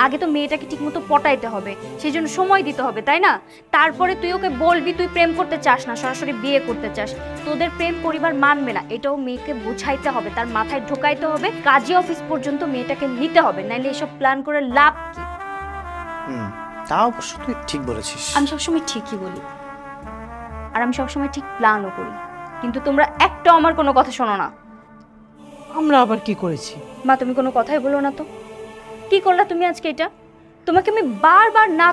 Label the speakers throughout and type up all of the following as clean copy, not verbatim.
Speaker 1: আগে তো মেয়েটাকে ঠিকমতো পটাইতে হবে, সেই জন্য সময় দিতে হবে, তাই না? তারপরে তুই ওকে বলবি তুই প্রেম করতে চাস না, সরাসরি বিয়ে করতে চাস। তোদের প্রেম পরিবার মানবে না, এটাও মেয়েকে বোঝাইতে হবে, তার মাথায় ঢোকাইতে হবে, কাজী অফিস পর্যন্ত মেয়েটাকে নিতে হবে, নাইলে এসব প্ল্যান করে লাভ কি?
Speaker 2: তা অবশ্য তুই ঠিক বলেছিস।
Speaker 1: আমি সবসময় ঠিকই বলি, আর আমি সবসময় ঠিক প্ল্যানও করি, কিন্তু তোমরা একটাও আমার কোনো কথা শোনো না।
Speaker 3: আমরা আবার কি করেছি?
Speaker 1: মা তুমি কোনো কথাই বলো না তো, কি করলা তুমি আজকে এটা? তোমাকে আমি বারবার না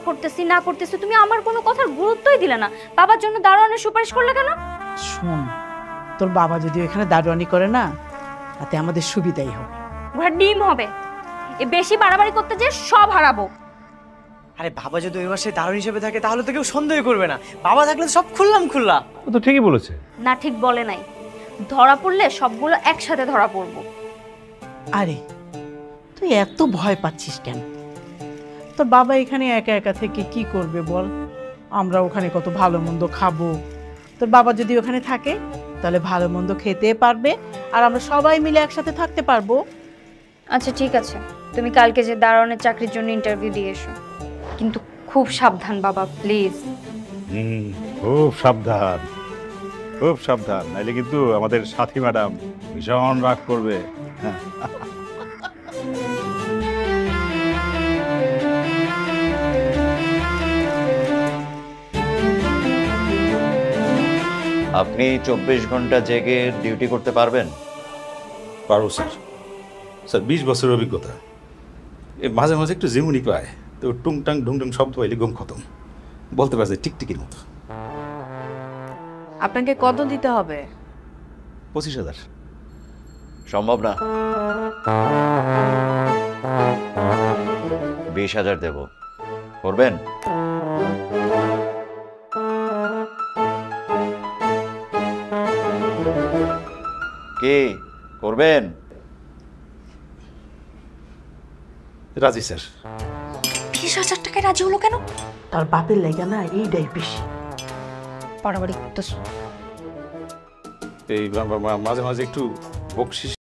Speaker 1: করতেছি, তুমি আমার কোনো কথার গুরুত্বই দিলে না। বাবার জন্য দারোয়ানের সুপারিশ করলে কেন?
Speaker 3: শোন, তোর বাবা যদি এখানে দারোয়ানি করে না, তাতে আমাদের সুবিধাই হবে।
Speaker 1: ওরা ডিম হবে, এ বেশি বাড়াবাড়ি করতে যে সব হারাবো।
Speaker 2: আরে বাবা যদি ওই মাসে দারুণ হিসেবে থাকে তাহলে তো কেউ সন্দেহ করবে না, বাবা থাকলে সব খুললা।
Speaker 4: ও তো ঠিকই বলেছে।
Speaker 1: না ঠিক বলে নাই, ধরা পড়লে সবগুলো একসাথে ধরা পড়বো।
Speaker 3: আরে তুই এত ভয় পাচ্ছিস কেন? তোর বাবা এখানে একা একা থেকে কি করবে বল? আমরা ওখানে কত ভালো মন্দ খাবো। তোর বাবা যদি ওখানে থাকে তাহলে ভালো মন্দ খেতে পারবে, আর আমরা সবাই মিলে একসাথে থাকতে পারবো।
Speaker 1: আচ্ছা ঠিক আছে, তুমি কালকে যে দারোয়ানের চাকরির জন্য ইন্টারভিউ দিয়ে এসো, কিন্তু খুব সাবধান বাবা, প্লিজ।
Speaker 4: খুব সাবধান, খুব সাবধান, নাইলে কিন্তু আমাদের সাথী ম্যাডাম ভীষণ রাগ করবে।
Speaker 5: আপনি 24 ঘন্টা জেগে ডিউটি করতে পারবেন?
Speaker 4: পারবো স্যার। স্যার 20 বছরের অভিজ্ঞতা। মাঝে মাঝে একটু জিমুনি পায়, তো টুংটাং ঢুংটুং শব্দ পাইলে ঘুম খতম, বলতে পারছে টিকটিকির মতো।
Speaker 6: আপনাকে কত দিতে হবে?
Speaker 4: 25,000।
Speaker 5: সম্ভব না। 20,000 দেব, করবেন? কি করবেন?
Speaker 4: রাজি স্যার।
Speaker 1: 20,000 টাকায় রাজি হলো কেন?
Speaker 3: তার বাপের লেগে না, এইটাই বেশি
Speaker 1: বাড়াবাড়ি করতেছ।
Speaker 4: এই মাঝে মাঝে একটু বকশিস